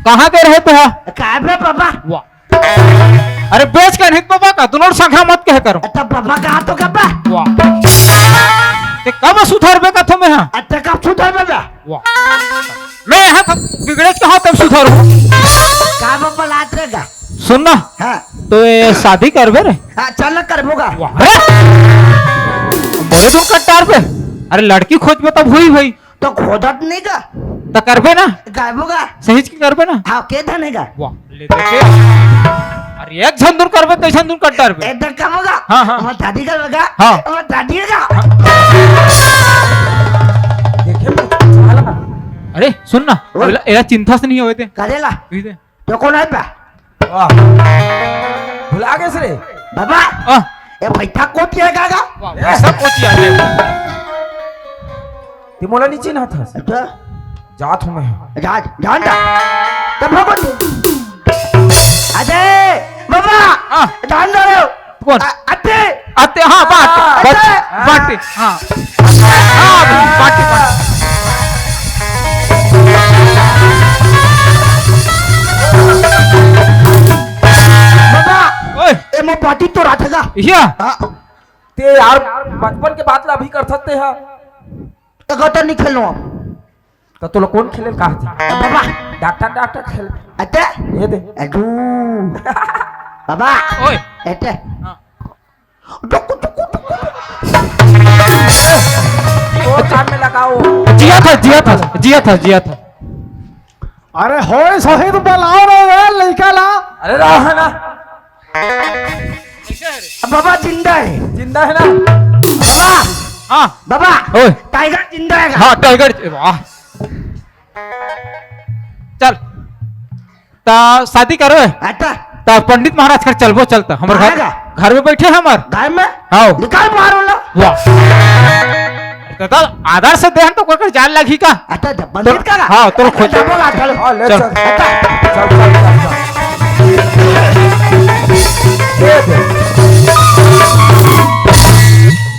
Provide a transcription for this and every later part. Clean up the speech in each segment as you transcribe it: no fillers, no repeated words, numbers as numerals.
कहाँ गए रहे थे? काय बे बाबा? वाह, अरे बेच कर हित बाबा का दोनों संख्या मत कह करो। अच्छा बाबा कहा तो कब? वाह, ते कब सुधार बे का तुम यहाँ? अच्छा कब सुधार बे? वाह, मैं यहाँ बिगड़े कहाँ तब सुधार हूँ? का बाबा लात रहेगा? सुनना, हाँ तो ये शादी कर बे रे? हाँ चल कर बोगा। बोले तुम कट्टार पे, अरे लड़की खोज में तब हुई भाई तो खोदत नहीं का? तो करबे ना? काय बोगा? सही की करबे ना? हाँ के धनेगा? वाह, ले देखे। अरे एक झंडूर करबे तो झंडूर कट्टार पे। एकदम कम होगा? हाँ हाँ। हमारे दादी का लगा? हाँ। हमारे दादी का? अरे सुन ना, एला चिंता से नहीं हुए थे। करेला? थे। तो कौन है पा? भुला गए रे बाबा ये बैठा कोती है कागा? ऐसा कोची आते ते मोला नीचे ना था अच्छा जात हूं मैं जान जानता तब भगवान अजय बाबा जान रहे हो कौन? अते आते हाँ बाट बाटी हाँ हाँ बाटी बाबा ये मैं पार्टी तो रहा था या ते यार बचपन के बात ला अभी कर सकते हैं तो गटर नहीं खेलना तो तो कौन खेले कहा थे बाबा डॉक्टर खेल अते ये दे अडू बाबा ओए अते वो काम में लगाओ जिया था अरे होए शहीद बलाओ रे लड़का ला। अरे रहा है ना बाबा जिंदा है ना बाबा हाँ बाबा ओए टाइगर जिंदा है हाँ टाइगर वाह चल ता शादी करो अच्छा ता पंडित महाराज कर चलबो चलता हमारे घर में बैठे हमार घर में आओ निकाल मारो लो वाह दादा आधार से देहन तो कोई जान लगी का अच्छा पंडित का हाँ तो खोज बोला चल हां ले चल।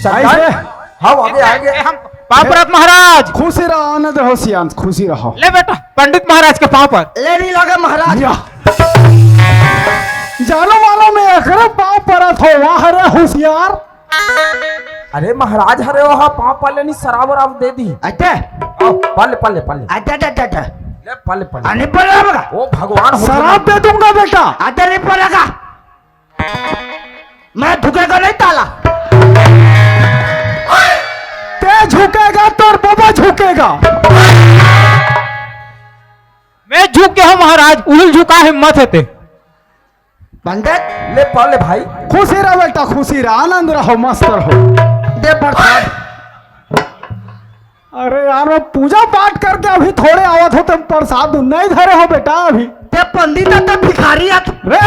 चल ऐसे हम आगे हम पापरात महाराज खुशी रहो आनंद रहो सियान खुशी रहो। ले बेटा पंडित महाराज के पाँव पर ले नहीं लगे महाराज या। जानो मानो में अकरे पाँव परत हो वहाँ रे होशियार। अरे महाराज हरे वहां पाप पाले नहीं शराब वराब दे दी अच्छा पाले अच्छा अच्छा ले पाले नहीं पड़ेगा ओ भगवान हो शराब दे दूंगा बेटा। अच्छा नहीं पड़ेगा मैं झुकेगा नहीं ताला ते झुकेगा तो बाबा झुकेगा। मैं झुक गया हूँ महाराज उल झुका हिम्मत है ते पंडित ले पाले भाई खुशी रहो बेटा खुशी रहो आनंद रहो मस्त रहो। दे प्रसाद अरे यार मैं पूजा पाठ करके अभी थोड़े आवत हो तुम प्रसाद नहीं धरे हो बेटा अभी। ते पंडित तो भिखारी है रे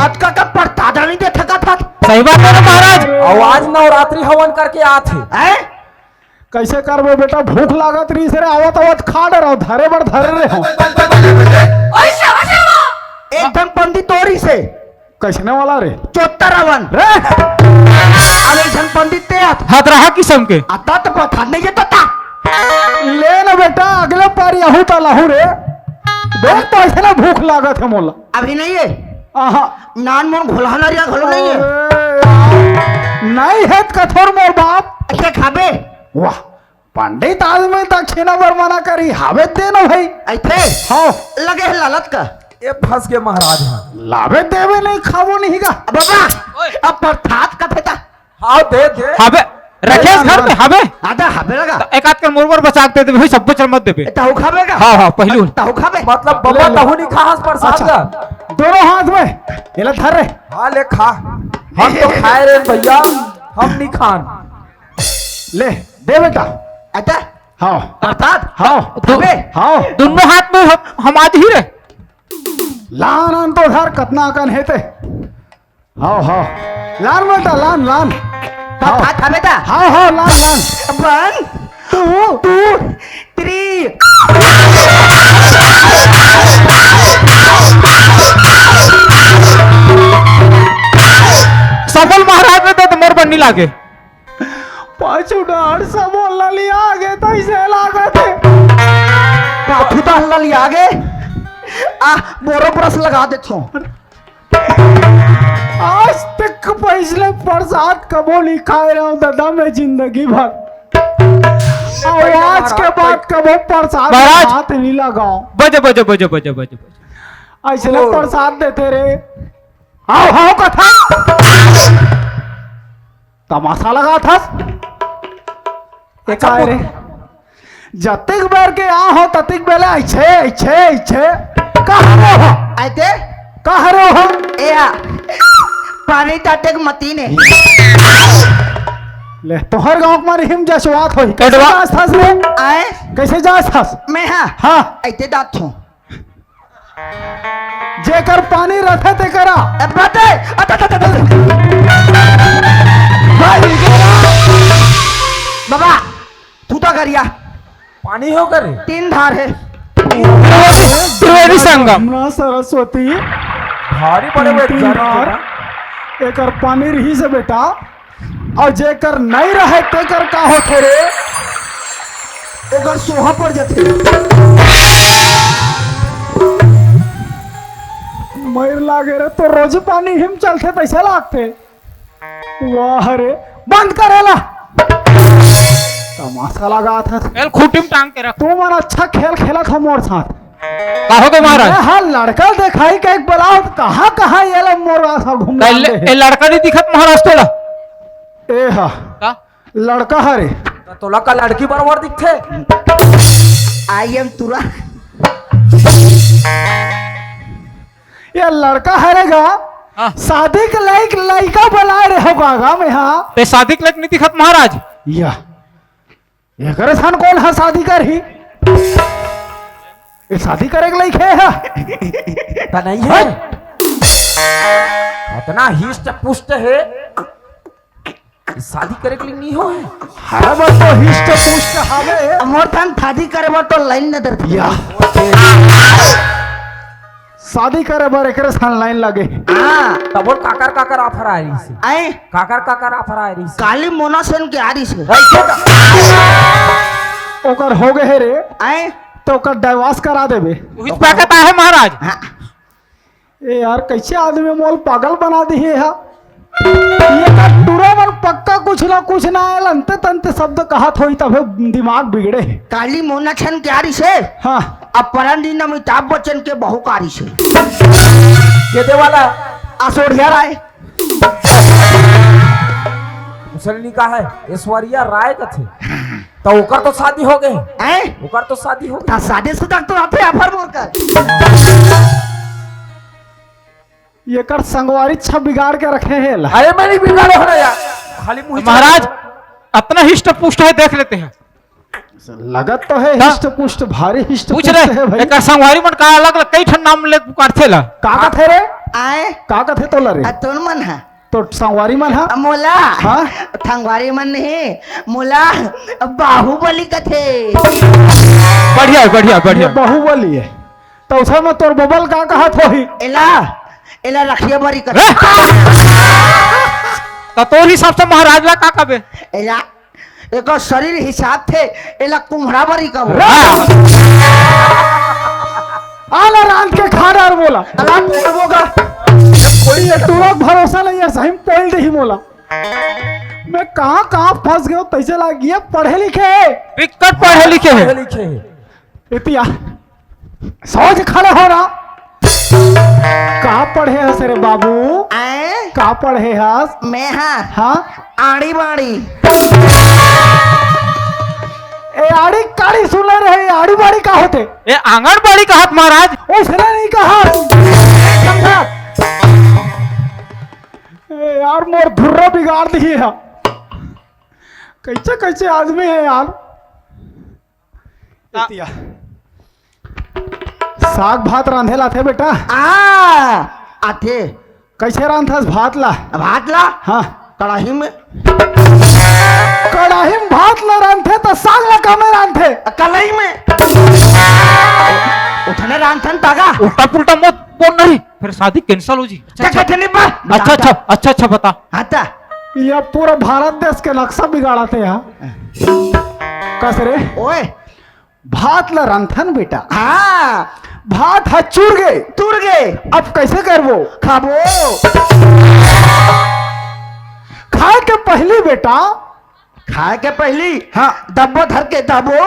आज का प्रसाद नहीं दे थका था सही बात है ना महाराज आवाज नवरात्रि हवन करके आते हैं कैसे करबो बेटा भूख लागत रही से आवत आवत खा रहो धरे बड़ धरे रहे हो। एकदम पंडित तोरी से कैसने वाला रे 74 रे आलेशन पंडित ते हाथ रहा किस्म के आता तो प्रसाद नहीं देता था ले ना बेटा अगले पारी आहू ता लाहू रे देख तो ऐसे ना भूख लागत है मोला। अभी नहीं है आहा नान मोन घोलहाना रिया घोलो नहीं है अरे, नहीं है कठोर मोर बाप। अच्छा खाबे वाह पंडित आदमी दक्षिणा बर मना करी हावे दे ना भाई। ऐसे हाँ लगे है लालच का ये फंस के महाराज हैं लावे देवे नहीं खावो नहीं का बाबा अब प्रसाद का फेता हाँ दे हबे रखे घर में हबे आधा हबे लगा एक आध कर मुरमुर बचा दे भाई सब चल मत देबे ताऊ खाबेगा हाँ हाँ पहलू ताऊ खाबे मतलब बाबा तहु नहीं खा प्रसाद अच्छा का दोनों हाथ में ये ला धर रे। हाँ ले खा हम तो खाए रे भैया हम नहीं खान ले दे बेटा। अच्छा हाँ प्रसाद हाँ खाबे हाँ दोनों हाथ में हम आज ही रे लान तो घर कतना कन हेते। हाँ हाँ लान बेटा लान लान प्रसाद खाबे ता हाँ हाँ लान लान 1 2 3 सफल महाराज में तो मोर बननी लागे पाछुडार सा बोलना लिया आगे तो इसे लागत है पाथू तो हल्ला लिया आगे आ बोरो ब्रश लगा देता हूँ आज तक पिछले प्रसाद कबो नहीं खाए रहा हूँ दादा मैं जिंदगी भर और आज के बाद कबो प्रसाद में महाराज! हाथ नहीं लगाओ बजे बजे बजे बजे बजे ऐसे प्रसाद देते रे आओ हाओ कथा तमाशा लगा था एक आए रे जतिक बेर के आ हो ततिक बेले ऐछे ऐछे ऐछे कहाँ हो आते कहाँ हो ए आ पानी टाटे के मती ने ले तोहर गांव में रहीम जसवात होई कैसे कटवा। जास थास रे आए कैसे जास थास मैं हाँ हाँ ऐते दात हूँ जेकर पानी रखे ते करा अब बाते बाबा तू तो करिया पानी हो करे 3 धार है त्रिवेणी संगम हमरा सरस्वती भारी बड़े हुए तीन जाना बार एकर पानी रही से बेटा और जेकर नहीं रहे तेकर का होते रे एकर सोहा पड़ जाते मर लागे रे तो रोज पानी हिम चलते पैसे लागते वाह रे बंद करेला तमाशा लगा था एल खूटी में टांग के रख तू मन अच्छा खेल खेला था मोर साथ कहो के महाराज हाँ लड़का दिखाई के एक बलाओ कहाँ कहाँ ये लोग मोर सा घूम ए लड़का नहीं दिखत महाराज तोला ए हा का लड़का हरे तोला का लड़की बराबर दिखते आई एम तुरा ये लड़का हरेगा हाँ। शादी के लायक लड़का बुलाए रहे हो गागा में हाँ ते शादी के लायक नहीं दिखत महाराज या ये करे सन कौन है शादी कर ही ये शादी करे के लायक है ता नहीं है इतना हिष्ट पुष्ट है शादी करे के लिए नहीं हो है हर बार तो हिष्ट पुष्ट हवे मोर थान थादी करे बा तो लाइन न दरती या शादी करे बार एकरे सन लाइन लगे हाँ तब और काकर ऑफर आ रही से आए काकर ऑफर आ रही से काली मोनासन के आरी से ऐसे का ओकर हो गए है रे आए तो ओकर डाइवोर्स करा देबे उहित पैकत है महाराज हाँ ए यार कैसे आदमी मोल पागल बना दी है ये का टूरा मन पक्का कुछ ना आयल अंते तंते शब्द कहत होई तबे दिमाग बिगड़े काली मोनासन के आरी से हाँ अपरान दिन अमिताभ बच्चन के बहुकारी से ये दे वाला असोढ़िया राय मुसलनी का है ऐश्वर्या राय का थे तो ओकर तो शादी हो गए आए ओकर तो शादी हो था साढ़े से तक तो आते अफर मोर कर ये कर संगवारी छह बिगाड़ के रखे है ला अरे मैं नहीं बिगाड़ो हो यार खाली मुंह महाराज अपना हिष्ट पुष्ट है देख लेते हैं लगत तो है हाँ। हिष्ट पुष्ट भारी हिष्ट पूछ पुष्ट है रहे भाई एक संगवारी मन का अलग अलग कई ठन नाम ले पुकारथे ला काकत है रे आए काकत है तो लरे तुन मन है तो संगवारी मन है मोला हाँ? थंगवारी मन नहीं मोला बाहुबली कथे बढ़िया बढ़िया ये बढ़िया बाहुबली है तो उसे में तोर बबल का कहत होई एला एला रखिया बरी कथे तो तोर हिसाब से महाराज ला का कबे एला एक शरीर हिसाब थे एला कुम्हड़ा बरी का आला रात के खाना और बोला अला होगा कोई टूरक भरोसा नहीं है सही में पोल दही बोला मैं कहाँ फंस गया तैसे लग ये पढ़े लिखे विकट पढ़े लिखे पढ़े हैं लिखे हैं इतिया सोच खड़े हो रहा कहाँ पढ़े हस रे बाबू आए कहाँ पढ़े हस मैं हाँ हाँ आड़ी बाड़ी ए आड़ी काड़ी सुन रहे आड़ी बाड़ी का होते ये आंगनबाड़ी का हाथ महाराज उसने नहीं कहा समझा ए यार मोर धुर्रा बिगाड़ दी है कैसे कैसे आदमी है यार इतिया साग भात रांधे ला थे बेटा आथे कैसे रांधस भात ला भात ला हाँ कड़ाही में कड़ाही में भात ला रांधे तो साग ला कमे रांधे कलाई में उठने रांधन तागा उल्टा पुल्टा मत बोल नहीं फिर शादी कैंसिल हो जी क्या कहते नहीं बा अच्छा अच्छा अच्छा अच्छा बता आता ये पूरा भारत देश के नक्शा बिगाड़ा थे यहाँ कस रे ओए भात ला रंथन बेटा हाँ भात है चूर गए तुर गए अब कैसे करबो खाबो खाए के पहले बेटा खाए के पहली हाँ दब्बो धर के दबो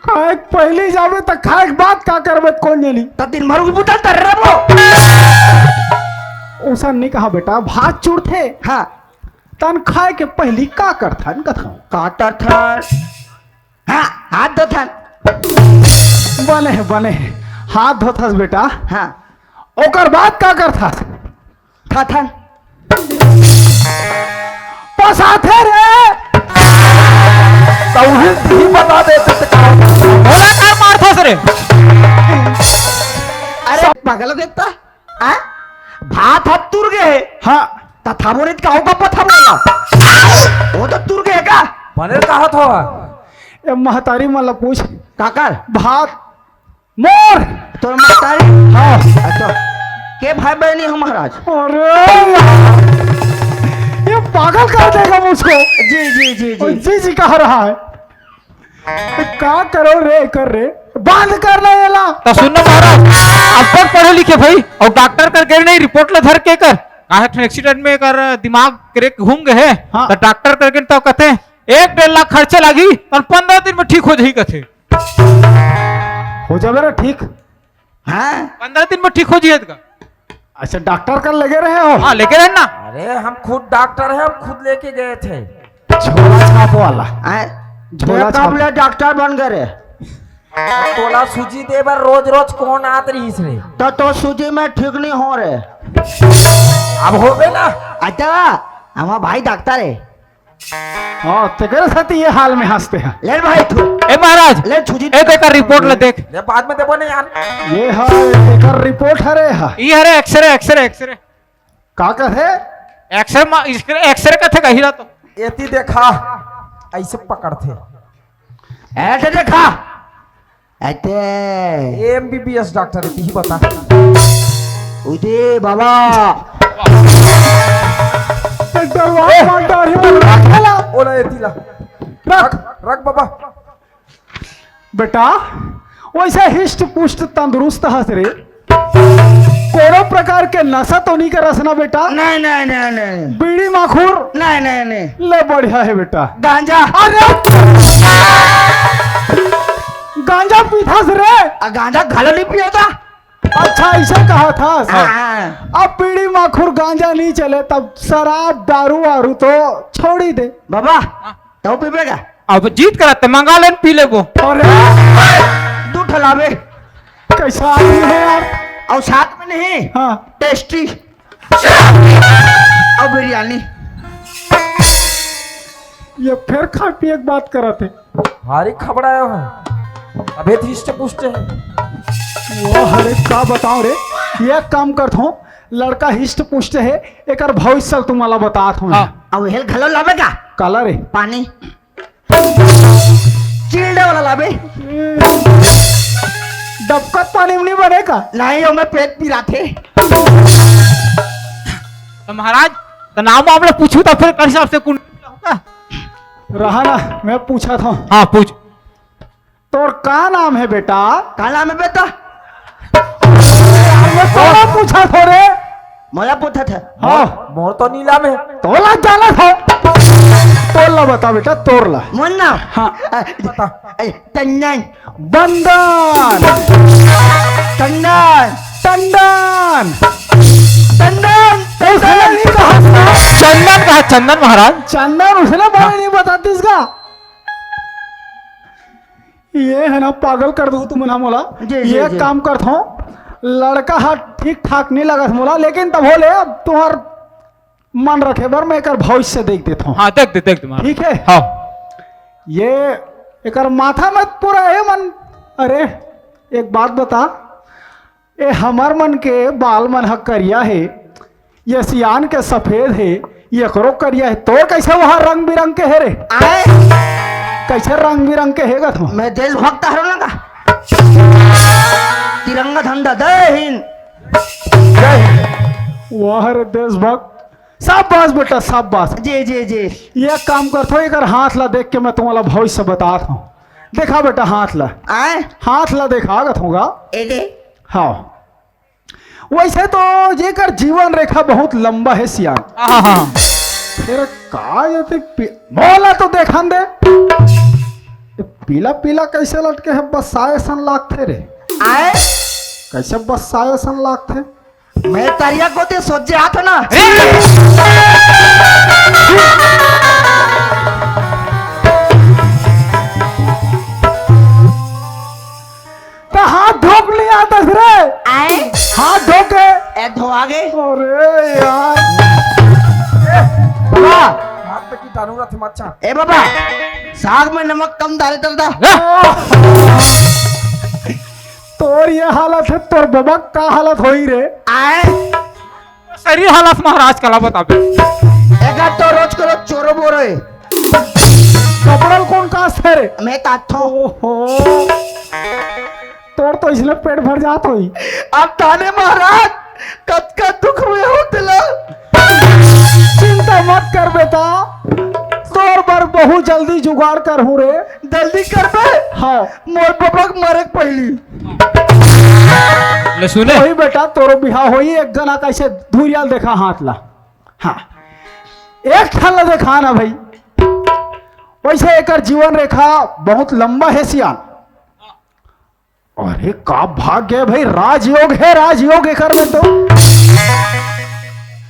खाए के पहले जाबे तो खाए के बाद का करबे कौन जानी तो दिन भर बुतल तर रबो उसा नहीं कहा बेटा भात चूरथे हाँ तन खाए के पहली का करथन कथा काटा था हाँ हाथ दो था बने है हाथ धोथस बेटा हाँ ओकर बाद का करथस था था पसाथे रे तो ही बता देते तो क्या होता? बोला काय मारथस रे अरे पागल देता हाँ भात हाथ तुर गए हाँ तथा बोले का होगा पथा बोला वो तो तुर गए का बने कहा था ए महतारी मला पूछ काकर भात मोर तोर महतारी हाँ अच्छा के भाई बहनी हो महाराज अरे यार, ये पागल कर देगा मुझको जी जी जी और जी जी कह रहा है का करो रे कर रे बंद करना येला तो सुनो महाराज अब तक पढ़े लिखे भाई और डॉक्टर कर के नहीं रिपोर्ट ले धर के कर काहे एक्सीडेंट में कर दिमाग क्रेक घूम गए हाँ। तो डॉक्टर करके तो कहते 1-1.5 लाख खर्चे लगी और 15 दिन में ठीक हो जाई कहते हो जावे रे ठीक हाँ 15 दिन में ठीक हो जाई का अच्छा डॉक्टर कर लगे रहे हो हाँ लेके रहना अरे हम खुद डॉक्टर हैं, हम खुद लेके गए थे। झोला छाप वाला झोला छापले डॉक्टर बन गए रे तोला सूजी दे बार रोज रोज कौन आत रही रे तो सूजी में ठीक नहीं हो रे अब हो गए ना। अच्छा हमारा भाई डॉक्टर है हाँ तेरे साथ ये हाल में हंसते हैं ले भाई तू ए महाराज ले सूजी ए देख रिपोर्ट ले देख ये बाद में देबो नहीं यार। ये है एकर रिपोर्ट है रे हा ये हरे एक्सरे एक्सरे एक्सरे का कहे एक्सरे कथे कही रहा तो एती देखा ऐसे पकड़ते ऐसे देखा ऐसे एमबीबीएस डॉक्टर है, ही बता। उदे बाबा दरवाजा मार दाढ़ी वाला रखेला ओला एती ला रख रख बाबा। बेटा वैसे हिष्ट पुष्ट तंदुरुस्त हंस रे कोनो प्रकार के नशा तो नहीं कर रसना बेटा नहीं नहीं नहीं नहीं बीड़ी माखूर नहीं नहीं नहीं ले बढ़िया है बेटा गांजा अरे गांजा पीथास रे गांजा घालो नहीं पिया था अच्छा ऐसा कहा था हाँ। अब बीड़ी माखूर गांजा नहीं चले तब शराब दारू वारू तो छोड़ ही दे बाबा तो पीपेगा अब जीत कराते मंगा लेन पी ले वो अरे तू ठलावे कैसा आदमी है यार और साथ में नहीं हाँ टेस्टी और बिरयानी ये फिर खा पिए की बात करा थे हारी खबरायो है अबे हिष्ट पुष्ट है। वो हरे का बताऊं रे ये काम करत हूँ लड़का हिष्ट पुष्ट है एक भविष्य तुम्हारा बतात हूँ हाँ। और हेल घालो लावेगा काला रे पानी चिल्डे वाला लावे डबकत पानी में नहीं बनेगा नहीं हो मैं पेट पी रहा थे तो महाराज तो नाम आप लोग पूछू तो फिर कर हिसाब से कौन होगा रहा ना मैं पूछा था हाँ पूछ तोर का नाम है बेटा काला में बेटा मैं तोरा पूछा था रे मला पूछा था हाँ मोर तो नीला में। तोला जाना था तोला बता बेटा तोरला मन ना हाँ बता। टंडन बंदन टंडन टंडन टंडन उसने नहीं कहा था। चंदन कहा चंदन महाराज चंदन उसने बारे नहीं बताती इसका ये है ना पागल कर दू तुम ना मोला जी, ये जी। काम करता हूँ लड़का हाथ ठीक ठाक नहीं लगा मोला लेकिन तब बोले अब तुम्हार मन रखे बर मैं एक भविष्य देख देता हूँ हाँ देख दे महाराज ठीक है हाँ ये एक माथा में पूरा है मन अरे एक बात बता ये हमार मन के बाल मन हक करिया है ये सियान के सफेद है ये करो करिया है तो कैसे वहां रंग बिरंग के है रे आए कैसे रंग बिरंग के हैगा तुम मैं देशभक्त हरो लगा तिरंगा झंडा जय हिंद वाह रे देशभक्त, शाबाश बेटा शाबाश। जी जी जी। ये काम करते हो, एक हाथ ला देख के मैं तुम्हारा भविष्य बताता हूँ। देखा बेटा हाथ ला, आए हाथ ला देखागत होगा। एडे हाँ, वैसे तो जेकर जीवन रेखा बहुत लंबा है सियान। हाँ हाँ फिर का ये बोला तो देखन दे, ये पीला पीला कैसे लटके है, बसाए सन लागते रे। आए कैसे बसाए सन लागते? मैं तरिया को ते सोचे आत ना। तो हाथ धोक लिया दस रे, आए हाथ धोके। ए धो आगे। अरे यार बाबा हाथ पे कीटाणु रथ मच्छा। ए बाबा, साग में नमक कम डाले दा। तोर ये हालत है, तोर बाबा का हालत होई रे। आए शरीर हालत महाराज कला बताबे। एका तो रोज करो चोरो बोरो है। कपड़ल कौन कास है रे? मैं ताथो। ओहो, तोर तो इसलिए पेट भर जात होई। अब ताने महाराज कद का दुख में हो दिला। चिंता मत कर बेटा, तोर बर बहुत जल्दी जुगाड़ कर हूँ रे। जल्दी कर बे। हाँ मोर बाबा मरे पहली। ले सुने वही बेटा, तोरो बिहाव होई। एक जना कैसे धुरियाल देखा हाथ ला। हाँ, एक ठन ला देखा ना भाई। वैसे एकर जीवन रेखा बहुत लंबा है सियान। अरे का भाग्य है भाई, राजयोग है, राजयोग एकर में तो।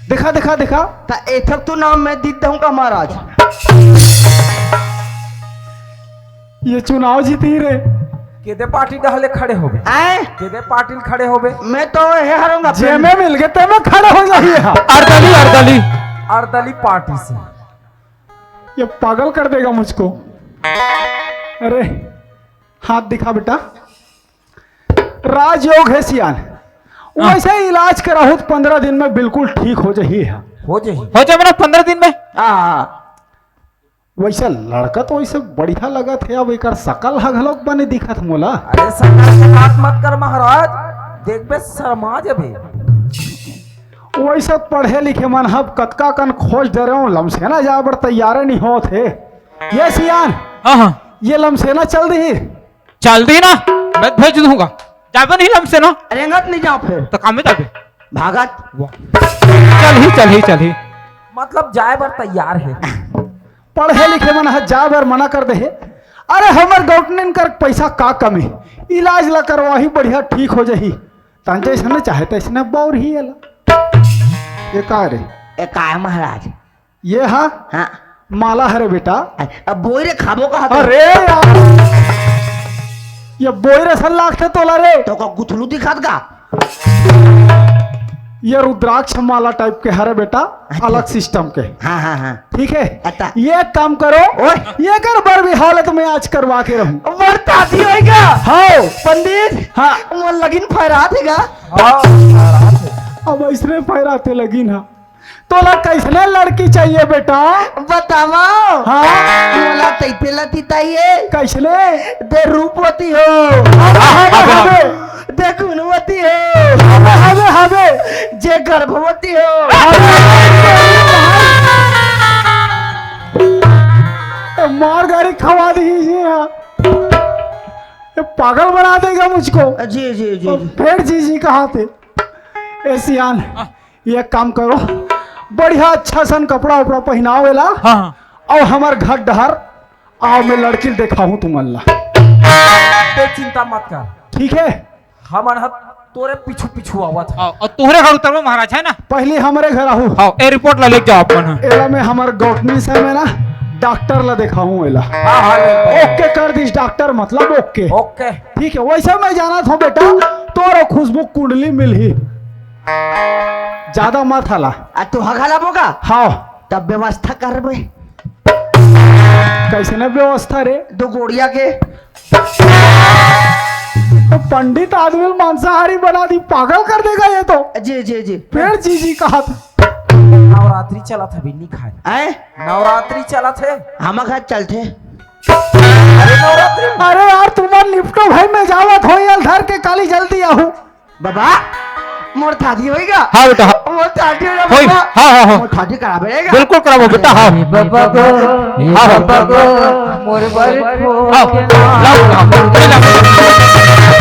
देखा देखा देखा, ता एथक तो नाम मैं दीद दूंगा महाराज। ये चुनाव जीती रे। केदे पार्टी डहले खड़े होबे, आए केदे पार्टी खड़े होबे। मैं तो हे हारूंगा। जे में मिल गए ते में खड़े हो जाइए। अर्दली अर्दली अर्दली पार्टी से। ये पागल कर देगा मुझको। अरे हाथ दिखा बेटा, राजयोग है सियान। वैसे इलाज कराहू 15 दिन में बिल्कुल ठीक हो जाइए। हो जाही। हो जाए मेरा 15 दिन में। हाँ वैसे लड़का तो वैसे बढ़िया लगा थे, अब एक सकल हगलोक बने दिखत मोला। अरे सरकार से बात मत कर महाराज, देख बे शर्मा जबे। वैसे पढ़े लिखे मन हब कतका कन खोज दे रहे हो, लमसेना जा बर तैयार नहीं हो थे। ये सियान, हाँ हाँ ये लमसेना चल दी। चल दी ना, मैं भेज दूंगा। जाबे नहीं लम से ना रेंगत नहीं जाओ फिर तो काम में जाबे। भागत। चल ही मतलब जाए बर तैयार है। पढ़े लिखे मन हज जा बर मना कर दे। अरे हमर गवर्नमेंट कर पैसा का कमी, इलाज ला करवाही बढ़िया ठीक हो जाही। तन जैसे चाहे तैसने बौर ही एला। ये का रे? ए का है महाराज? ये हाँ हाँ माला है रे बेटा। अब बोई रे खाबो का हाथ। अरे यार, ये बोई रे सन लाख थे तोला रे। तो का गुथलू दिखात का? ये रुद्राक्ष माला टाइप के हरे बेटा, अलग सिस्टम के। हाँ हाँ हाँ ठीक है, अच्छा। ये काम करो। ओए। ये कर बर भी हालत में आज करवा के रहूं। मरता दी होएगा। हाँ पंडित हाँ, वो लगिन फहरा देगा। अब इसने फहराते लगी ना। तोला कैसने लड़की चाहिए बेटा? बतावा। हाँ मोला तैते लती ताइए। कैसने? दे रूपवती हो, हबे दे गुणवती हो, हबे हबे जे गर्भवती हो। मार गाड़ी खवा दीजिए। ये पागल बना देगा मुझको। जी जी जी जी। फिर जी कहाँ थे? ए सियान, ये काम करो, बढ़िया अच्छा सन कपड़ा उपड़ा पहनाओ एला। हाँ हाँ और हमार घर डहर आओ, मैं लड़की दिखाऊं तुम अल्लाह। ते चिंता मत कर, ठीक है? हमन ह तोरे पीछू पीछू आवत है। और तोहरे घर उतरबो महाराज है ना। पहले हमारे घर आहू, हाँ ए रिपोर्ट ला लेके जाओ अपन। एला में हमार गौतमी से में ना डॉक्टर ला दिखाऊं एला। हाँ हाँ ओके कर दिस डॉक्टर, मतलब ओके। ओके। ठीक है, वैसे मैं जाना था बेटा, तोरो खुशबू कुंडली मिली, ज्यादा मत हला। तू हगाला बोगा हाँ, तब व्यवस्था करबे। कैसे न व्यवस्था रे? दो गोड़िया के तो पंडित आदमी मांसाहारी बना दी, पागल कर देगा ये तो। जी जी जी। फिर जी कहा था। नवरात्रि चला था बिन्नी खाए। आए नवरात्रि चला थे। हम घर चलते। अरे नवरात्रि अरे यार तुम्हार निपटो भाई, मैं जावत हो यार, धर के काली जल्दी आहू। बाबा मोर थादी होएगा हाँ बेटा हाँ मोर थादी होएगा होई बाबा हाँ हाँ हाँ मोर थादी करावेगा बिल्कुल कराओ बेटा हाँ बाबा गो हाँ हाँ बाबा गो मोर बर खो हाँ के लाओ लाओ ये लाओ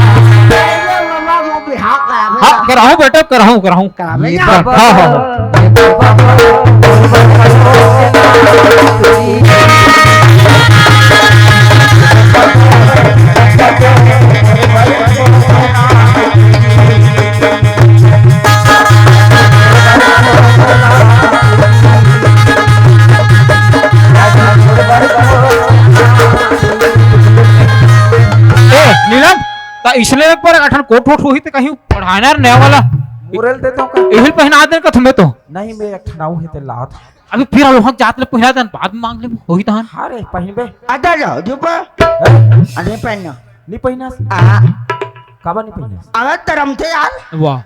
बाबा मोर बिहार करावेगा हाँ कराऊं बेटा कराऊं कराऊं करावेगा बाबा हाँ हाँ बाबा मोर बर खो के ए नीलम ता इसने एक बार अठन कोट वोट हुई तो कहीं पढ़ाना नया वाला मुरल देता हूँ का यही पहना दे का तुम्हें तो नहीं मैं एक ठनाऊ है ते लात अभी फिर लोग जात ले पहना दन बाद में मांग ले होई तहन अरे पहिनबे आजा जाओ जुपा हैं? अरे पहनो नी पहिनास आ काबा नी पहिनास अरे तरम थे यार वाह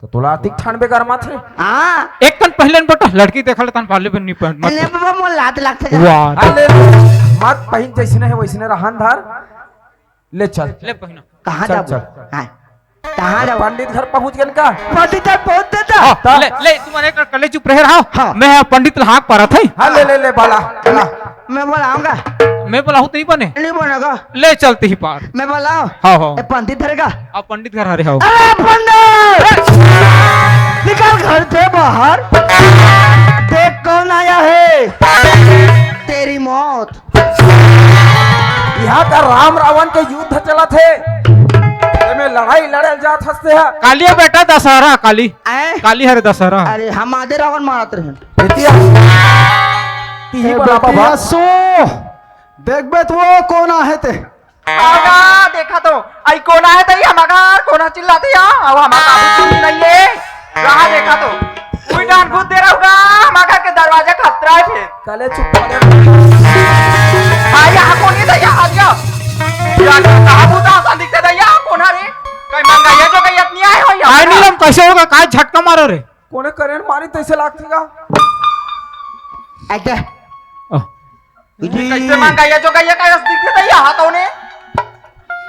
तो तोला अतिक ठानबे कर माथे हां एक तन पहले बेटा लड़की देखल तन पहले भी नहीं पहन अरे मत बाबा मोर लात लगते जा वाह अरे मत पहिन जैसने है वैसने रहन धार ले चल ले पहना कहां चल, जाओ चल। हां कहां जाओ पंडित घर पहुंच गन का पंडित तक पहुंच देता हाँ, ले ले तुम्हारे कले चुप रहे रहो हाँ। मैं पंडित लहाक पारा थे हाँ ले बाला बाला मैं बोलाऊंगा मैं बोला हूँ नहीं बने नहीं बनेगा ले चलते ही पार मैं बोलाऊं हाँ हाँ ए पंडित धरेगा आप पंडित घर हरे हो अरे पंडित निकल घर से बाहर देख कौन आया है तेरी मौत यहाँ का राम रावण के युद्ध चला थे में लड़ाई लड़े जात हंसते हैं कालिया बेटा दशहरा काली आए काली हरे दशहरा अरे हम आधे रावण मारत रहे बेटिया तीही ए बड़ा बेटिया बाबा सो देख बे तो वो कौन आहे ते आगा देखा तो आई कोना है तई हमागा कोना चिल्लाते या अब हमागा कुछ नहीं है रहा देखा तो कोई डांट कूद दे रहा होगा हमागा के दरवाजा खतरा है फिर कले चुप पड़े आई यहाँ कोनी तई आ गया या कहा बूता सा दिखते तई यहाँ कोना रे कहीं मंगाइया जो कहीं इतनी आए हो आई नीलम कैसे होगा काय झटका मारो रे कोने करेंट मारी तैसे लागतेगा ऐसे कैसे मंगाइया जो कहीं कहीं दिखते तई यहाँ कौन है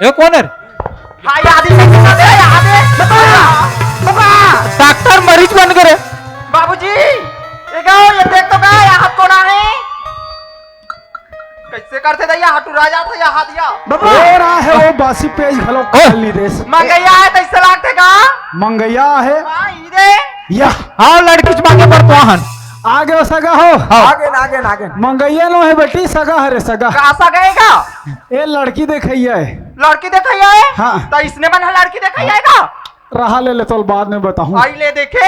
ए कौन है हाँ याद ही नहीं दे याद है बाबा डॉक्टर मरीज बन करे बाबूजी ये गाओ ये देख तो का यहाँ कोना है कैसे करते दैया हटू राजा था यहाँ दिया और आहे वो बासी पेज घलो खाली देश मंगैया है तैसे लागते का मंगैया आहे हाँ इधे या हाँ लड़की मांगे पर तो हन आगे सगा हो आगे नागे नागे मंगैया नो है बेटी सगा हरे सगा कासा गएगा ए लड़की देखैया है लड़की देखा है हाँ। तो इसने बना लड़की देखा जाएगा रहा ले तो बाद में बताऊं आई ले देखे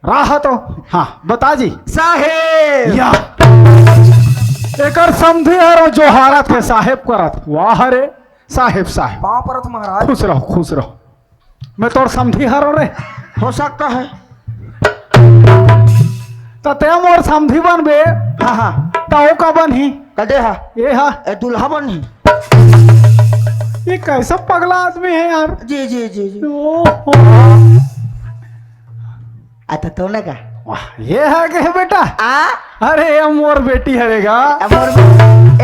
रहा तो हाँ बता जी साहेब या एकर समझे हरो जो हारत है साहेब करत वाह रे साहेब साहेब पांव परत महाराज खुश रहो मैं तोर समझी हरो रे हो सकता है तो ते मोर समझी बन बे हाँ हाँ ताऊ का बन ही कदे हा ये हा ए दुल्हा बनी ये कैसा पगला आदमी है यार जी जी जी जी ओहो। अच्छा तो ना का वाह ये है के बेटा आ अरे ये मोर बेटी हरेगा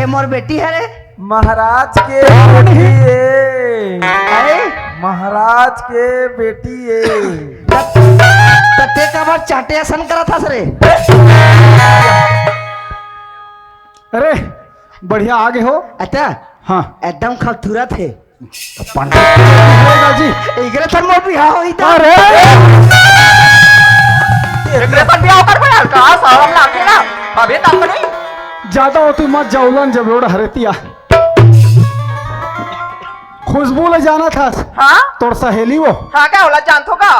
ए मोर बेटी है रे महाराज के बेटी है अरे महाराज के बेटी है तते का बार चाटे असन करा था सरे अरे बढ़िया आगे हो अच्छा हाँ एकदम खूबसूरत है पंडित जी इगरे तर मोर बिहार होई था अरे एकरे पर ब्याह कर बया का शरम लागे ना अबे तब नहीं ज्यादा होती मत जाउलन जब रोड हरेतिया खुशबू ले जाना था हाँ तोर सहेली वो हाँ क्या होला जानतो का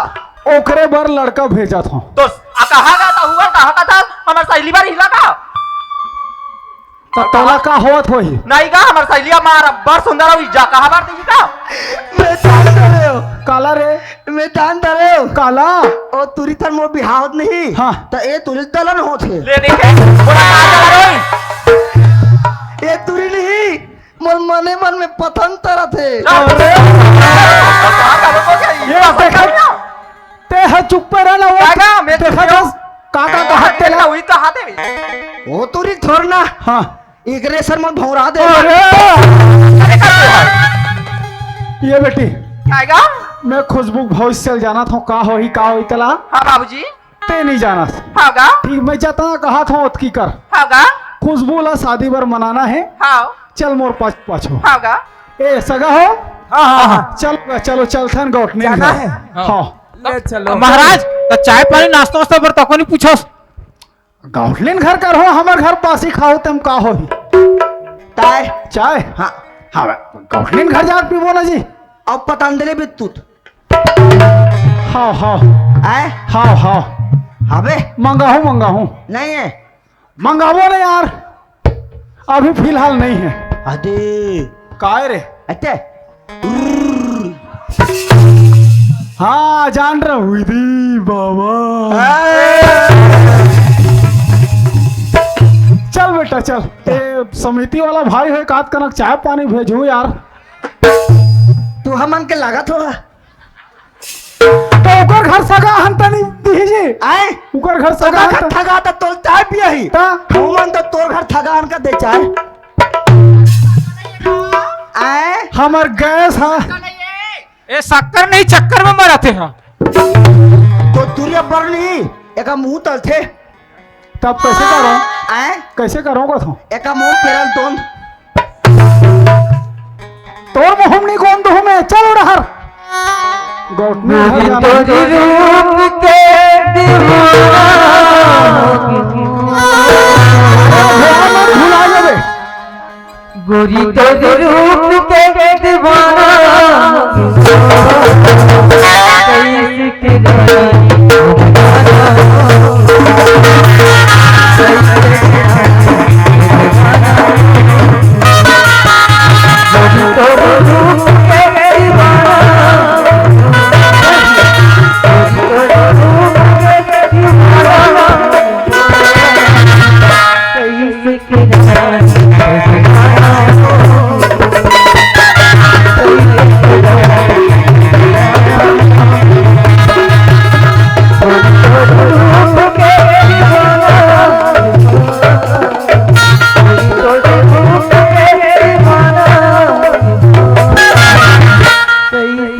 ओकरे बर लड़का भेजा था तो कहाँ का था हुआ कहाँ का था हमार सहेली बार हिला का तो तोला का होत होही नहीं का हमार सहेली हमार बर सुंदर हुई जा कहाँ बार दी का मैं जान दे रहे हो काला रे मैं जान दे रहे हो काला ओ ओ तुरी तर मोर बिहाव नहीं हाँ। तो ए तुरी दलन होत है ले देख बोला कहाँ चला रोई ए तुरी नहीं मोर मने मन में पतंग तरह थे ये देखा ते है चुप पे रहना वो काका, मैं देखा चुप दस काका का हाथ तेला हुई तो हाथे में ओ तुरी छोड़ना हाँ एकरे सर में भौरा दे अरे अरे करते हो ये बेटी आएगा मैं खुशबू भविष्य से जाना था का हो ही तला हाँ बाबूजी ते नहीं जाना हागा ठीक मैं जाता कहा था की कर हागा खुशबू ला शादी बर मनाना है हाँ चल मोर पाछो हागा ए सगा हो हाँ हाँ हाँ चल चलो चलथन गौटने जाना है? हाँ ले चलो महाराज तो चाय पानी नाश्ता वास्ता पर तको नहीं पूछो गौटलिन घर कर हो हमार घर पास ही खाओ तुम का हो ताय चाय हाँ हाँ गौटलिन घर जा पीबो ना जी अब पतंजलि विद्युत हाँ हाँ आए हाँ हाँ हबे मंगा हूँ नहीं है मंगावो ना यार अभी फिलहाल नहीं है अरे काय रे अच्छा हाँ जान रहा हुई थी बाबा चल बेटा चल ए समिति वाला भाई है काट कनक चाय पानी भेजू यार तू हमन के लागत होगा तो उकर घर सगा हंता नहीं दीजिए आए उकर घर सगा सगा घर हंता ठगा तो तोल चाय पिया ही ता हमन तो तोर घर ठगा हन का दे चाय आए हमार गैस है ए शक्कर नहीं चक्कर में मरा थे हाँ तो तुरिया बरली एका मुंह तल थे तब कैसे करो आए कैसे करोगे तुम एका मुंह पेरल दोन तोर मुहम नहीं कौन दो मैं चल उड़हर गौटनी घर जाना भुला जाबे गोरी तेरे रूप के दीवाना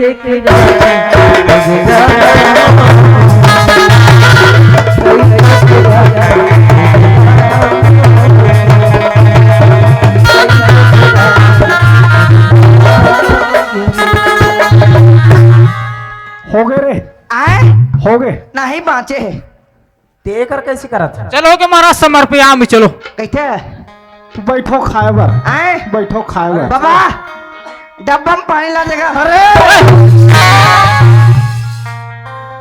कैसे के हो गए रे आए हो गए नहीं बाँचे है ते कर कैसे करा था चलो के महाराज समर पे यहाँ में चलो कैसे बैठो खाए बर आए बैठो खाए बर बाबा डब्बा में पानी ला देगा अरे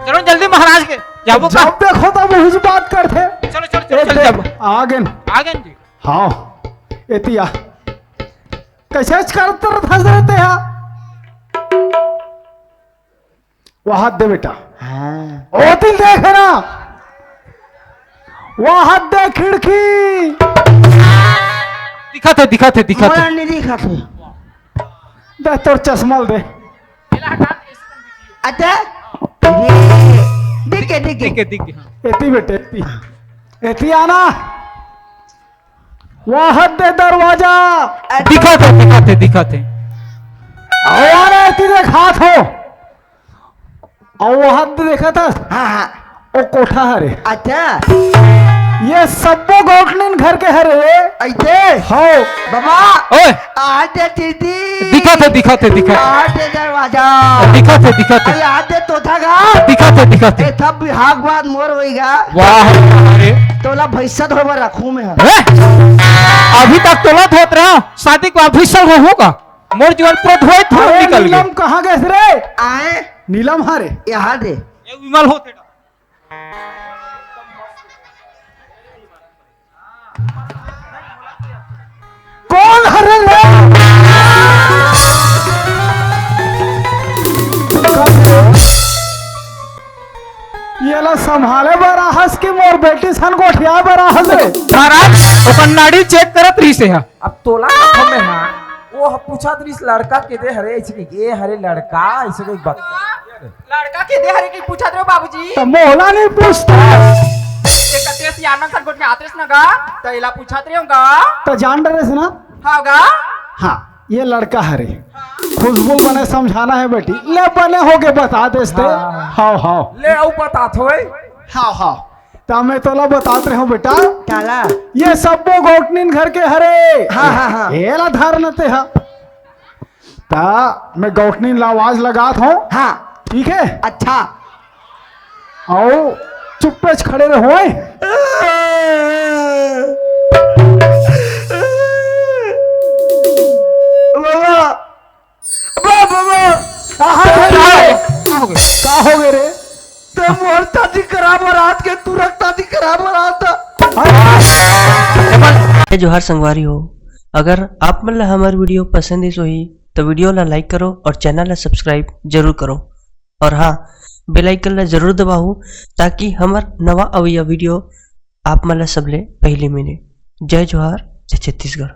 चलो जल्दी महाराज के जाबो का जब देखो तब वही बात करते चलो चलो चलो चल जाबो आगे आगे जी हाँ एतिया कैसे करते रहते हैं वो हाथ दे बेटा हाँ ओ दिल देख ना वो हाथ दे खिड़की दिखाते मोला नहीं दिखा थे दे तोर चश्मा दे अच्छा दिखे दिखे दिख हाँ। एती बेटे एती आना वो हाथ दे दरवाजा दिखाते और एती देख हाथ हो और वो हाथ दे देखा था हाँ हाँ ओ कोठा हरे अच्छा ये सबो गौटलिन घर के हरे ऐसे हो बाबा ओए आते दीदी दिखाते आते दरवाजा दिखाते अरे आते तो था गा दिखाते ए तब बिहाग बाद मोर होएगा वाह अरे तोला भैसा धोबर रखू में अभी तक तोला धोत रहा शादी को अभी सब होगा मोर जीवन पूरा धोए थोड़ा अरे निकल गया नीलम कहाँ गए रे आए नीलम हारे यहाँ दे ये विमल होते कौन हरे रे ये ला संभाले बराहस की मोर बेटी सन गोठिया बराहस है। महाराज ओकर नाड़ी चेक करत रही से है। अब तोला कथम में हाँ वो पूछा तो इस लड़का के दे हरे ऐसे के ये हरे लड़का ऐसे कोई बात लड़का के दे हरे की पूछा रे बाबूजी तो मोहला नहीं पूछता एक कते से याना सन गोठ में आतेस ना गा तो इला पूछा रे होगा तो जान डरे से ना। हागा हाँ ये लड़का हरे खुशबुल बने समझाना है बेटी ले बने होगे बता देते। हाँ हाँ ले आओ बता थो हाँ हाँ तो मैं तोला बताते रहो बेटा काला ये सब वो गौटनीन घर के हरे। हाँ, हाँ, हाँ। ये ला धारनते हा ता मैं गौटनीन ला आवाज लगात हूँ। हाँ ठीक है अच्छा आओ चुप्पे खड़े रहो। का हो गए रे तो मोरता दी खराब रात के तू रखता दी खराब रात जय जोहार संगवारी हो। अगर आप मन ला हमार वीडियो पसंद है सोही तो वीडियो ला लाइक करो और चैनल ला सब्सक्राइब जरूर करो और हाँ बेल आइकन ला जरूर दबाओ ताकि हमार नवा अवैया वीडियो आप मन ला सबले पहले मिले। जय जोहार जय छत्तीसगढ़।